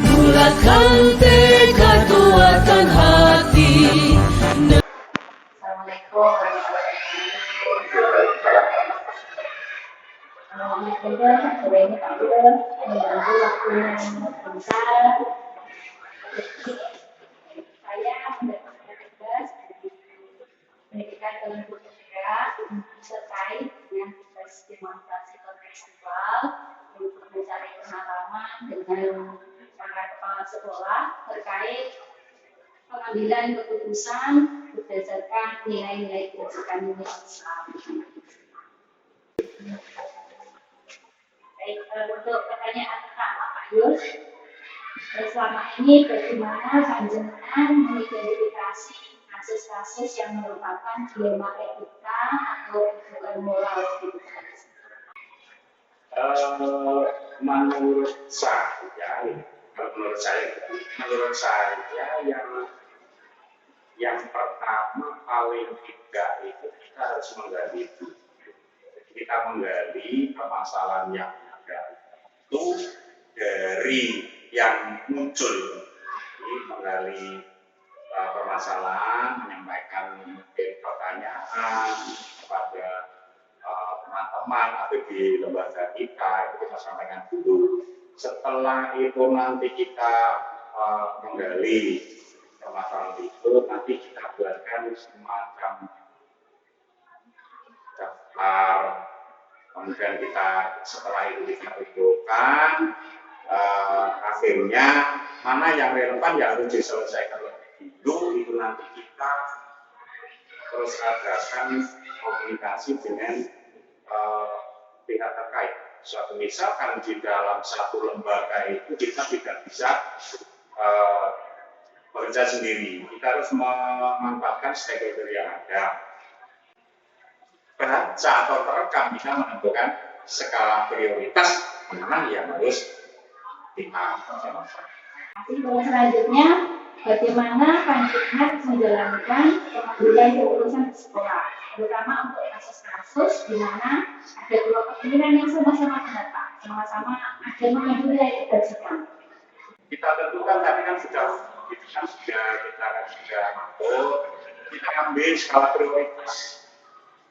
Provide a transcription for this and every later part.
Bulatkan tekad, kuatkan hati. Assalamualaikum warahmatullahi wabarakatuh. Mengganggu waktunya sebentar. Saya mendapatkan tugas dari pendidikan ilmu budaya terkait dengan tugas demonstrasi kontekstual untuk mencari pengalaman dengan para kepala sekolah terkait pengambilan keputusan berdasarkan nilai-nilai kebajikan Islam. Baik, untuk pertanyaan pertama Pak Yus, selama ini bagaimana panjenengan mengidentifikasi kasus-kasus yang merupakan dilema etika atau bukan moral? Menurut saya yang pertama paling tidak itu kita harus menggali itu. Kita menggali permasalahan yang ada itu dari yang muncul. Jadi menggali permasalahan, menyampaikan pertanyaan kepada teman-teman atau di lembaga kita, itu kita sampaikan dulu. Setelah itu nanti kita menggali permasalahan itu, nanti kita buatkan semacam daftar, kemudian kita setelah itu kita kumpulkan, akhirnya mana yang relevan yang harus diselesaikan lebih dulu, itu nanti kita terus adakan komunikasi dengan pihak terkait. Suatu misalkan di dalam satu lembaga itu kita tidak bisa bekerja sendiri, kita harus memanfaatkan stakeholder yang ada. Baca atau terekam bisa menentukan skala prioritas mana yang harus kita selesaikan. Selanjutnya, bagaimana panjenengan menjalankan pengambilan keputusan di sekolah, terutama untuk kasus-kasus di mana ada dua kepemimpinan yang sama-sama pendapat, sama-sama ada mengambil nilai kebajikan. Kita tentukan tadi kan sudah mampu, kita ambil skala prioritas.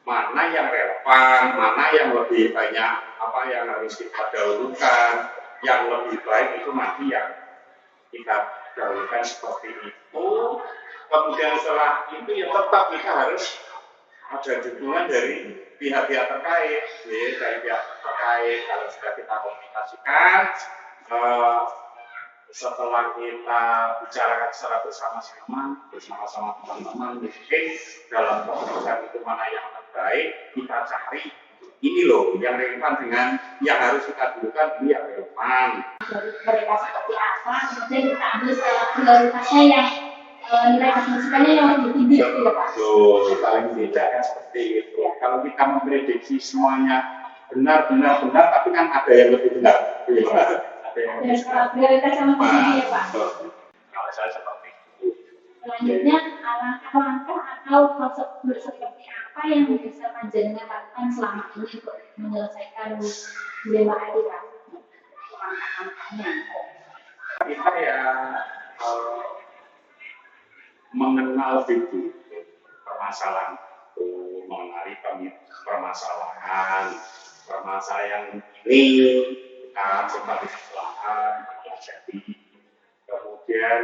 Mana yang relevan, mana yang lebih banyak, apa yang harus kita dahulukan, yang lebih baik itu nanti yang kita dahulukan seperti itu. Kemudian setelah itu ya tetap kita harus ada dukungan dari pihak-pihak terkait, dari pihak terkait. Kalau sudah kita komunikasikan, setelah kita bicarakan secara bersama-sama teman-teman, mungkin dalam keputusan itu mana yang terbaik, kita cari ini loh yang relevan dengan yang harus kita dulukan, ini yang relevan. Dari mereka seperti apa, kemudian kita ambil skala prioritasnya yang nilai kebajikannya yang lebih tinggi, gitu ya Pak? Betul, paling tidak kan seperti itu. Ya. Kalau kita memprediksi semuanya benar, tapi kan ada yang lebih benar. Dan skala prioritas yang lebih tinggi ya Pak? Kalau saya seperti itu. Selanjutnya, langkah-langkah atau prosedur seperti apa yang bisa panjenengan lakukan selama ini untuk menyelesaikan dilema etika? Langkah-langkahnya. Kita ya mengenal itu permasalahan itu, mengenali permasalahan ini kita coba pelajari. Kemudian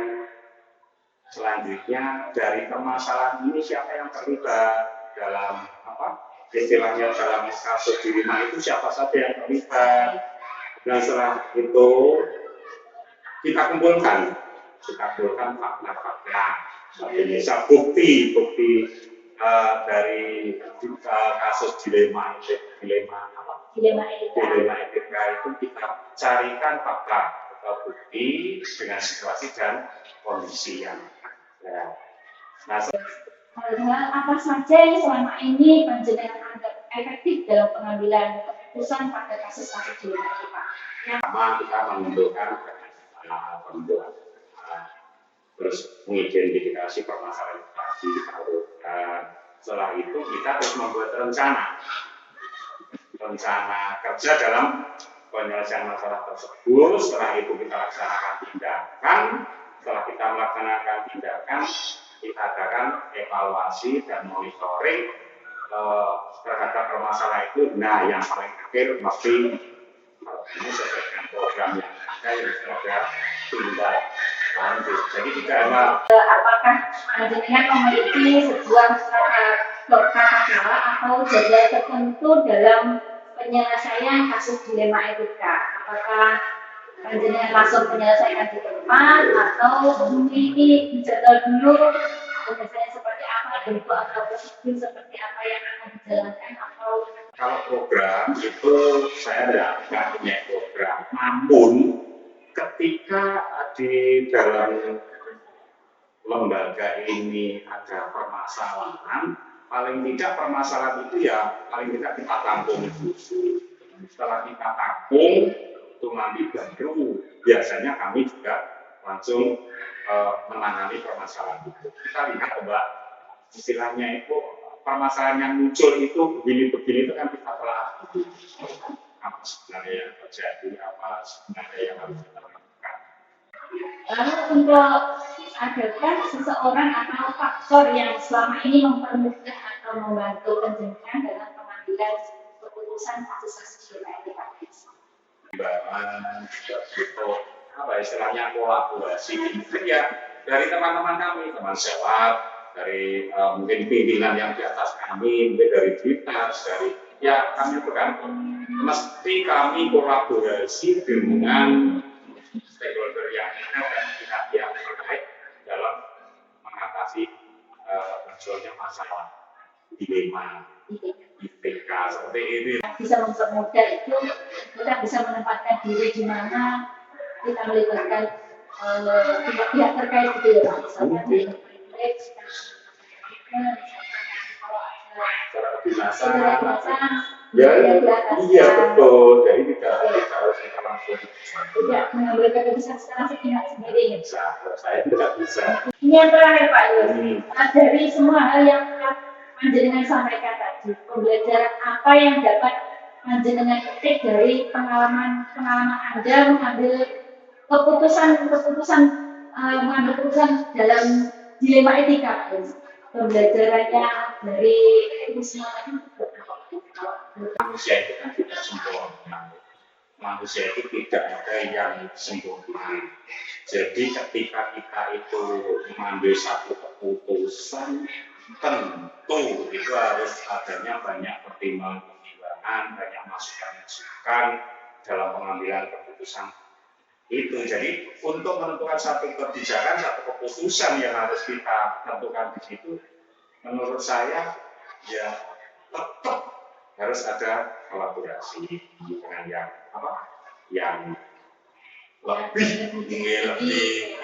selanjutnya dari permasalahan ini siapa yang terlibat dalam istilahnya dalam kasus dilema itu, siapa saja yang terlibat. Dan setelah itu kita kumpulkan fakta-fakta, bisa bukti dari kasus dilema etika itu kita carikan fakta atau bukti dengan situasi dan kondisi yang ada. Nah, hal-hal apa saja yang selama ini panjenengan anggap efektif dalam pengambilan keputusan pada kasus-kasus dilema etika? Pertama kita menentukan terus mengidentifikasi permasalahan tadi, setelah itu kita harus membuat rencana kerja dalam penyelesaian masalah tersebut. Setelah itu kita laksanakan tindakan. Setelah kita melaksanakan tindakan, kita adakan evaluasi dan monitoring terhadap permasalahan itu. Nah, yang paling akhir mesti ini sesuai dengan program yang ada yang ada tindak lanjut. Jadi tidak hanya apakah panjenengan memiliki sebuah tata cara atau jadwal tertentu dalam penyelesaian kasus dilema etika? Apakah panjenengan langsung menyelesaikan di tempat atau ini dijadwal dulu penyelesaian seperti apa, bentuk atau prosedur seperti apa yang akan dijalankan atau kalau program itu saya tidak punya program, namun ketika di dalam lembaga ini ada permasalahan, paling tidak permasalahan itu ya paling tidak kita tampung dulu. Setelah kita tampung, itu nanti baru biasanya kami juga langsung menangani permasalahan itu. Kita lihat Mbak, istilahnya itu permasalahan yang muncul itu begini-begini itu kan kita telah apa sebenarnya yang terjadi, apa sebenarnya yang harus kita lakukan. lalu untuk adakah seseorang atau faktor yang selama ini mempermudah atau membantu panjenengan dalam pengambilan keputusan kasus dilema etika? Timbangan, itu apa istilahnya kolaborasi itu ya dari teman-teman kami, teman sewat, dari mungkin pimpinan yang di atas kami, mungkin dari Dinas, dari ya kami bergantung. Mesti kami kolaborasi dengan stakeholder yang ada dan pihak yang terkait dalam mengatasi munculnya masalah dilema IPK seperti ini. Bisa mempermudah itu kita bisa menempatkan diri di mana kita melibatkan pihak-pihak terkait gitu ya Pak. Misalnya di secara kedinasan, ya iya betul. Jadi tidak harus kita langsung tidak mengambil keputusan secara sepihak sendiri. Saya tidak bisa. Ini yang terakhir Pak Yus. Dari semua hal yang panjenengan sampaikan tadi, pembelajaran apa yang dapat panjenengan petik dari pengalaman Anda mengambil keputusan dalam dilema etika, pembelajarannya dari itu semua tadi. Manusia itu kan tidak sempurna. Manusia itu tidak ada yang sempurna. Jadi ketika kita itu mengambil satu keputusan, tentu itu harus adanya banyak pertimbangan, banyak masukan dalam pengambilan keputusan itu. Jadi untuk menentukan satu kebijakan, satu keputusan yang harus kita tentukan di situ, menurut saya ya tetap harus ada kolaborasi dengan yang lebih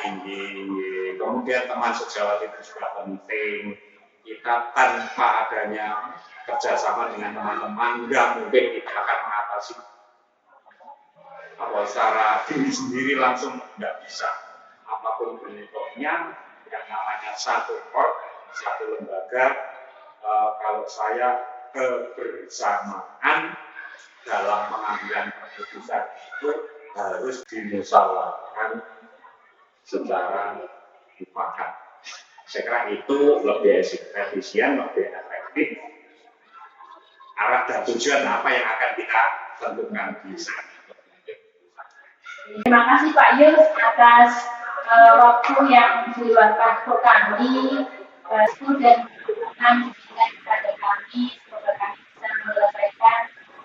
tinggi. Kemudian teman sejawat itu juga penting. Kita tanpa adanya kerjasama dengan teman-teman, nggak mungkin kita akan mengatasi secara diri sendiri langsung nggak bisa. Apapun bentuknya, yang namanya satu org, satu lembaga, kalau saya kebersamaan dalam pengambilan keputusan itu harus dimusyawarahkan secara mufakat. Saya kira itu lebih efisien, lebih efektif. Arah dan tujuan apa yang akan kita tentukan di sana. Terima kasih Pak Yus atas waktu yang diluangkan untuk kami dan dukungan kepada kami. Semoga kami bisa menyelesaikan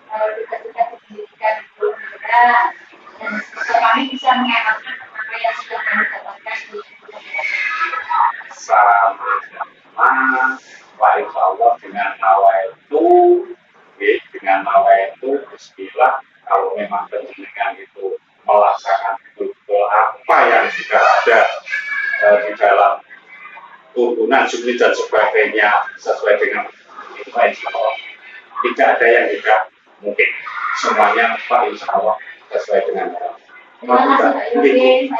tugas-tugas pendidikan kita dan semoga kami bisa mengamalkan apa yang sudah kami dapatkan di sama-sama. Insya Allah dengan nawa itu bismillah, kalau memang penjenengan itu melaksanakan betul apa yang sudah ada di dalam tuntunan jumlah dan sebagainya sesuai dengan itu, insya Allah tidak ada yang tidak mungkin, semuanya Pak insya Allah sesuai dengan Terima kasih Pak Yogi.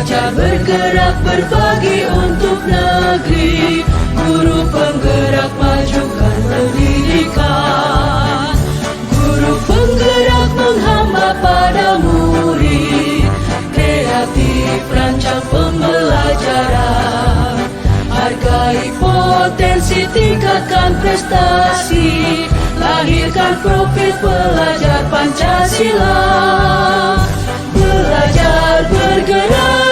Pelajar bergerak berbagi untuk negeri, guru penggerak majukan pendidikan. Guru penggerak menghamba pada murid, kreatif rancang pembelajaran. Hargai potensi, tingkatkan prestasi, lahirkan profil pelajar Pancasila. Belajar bergerak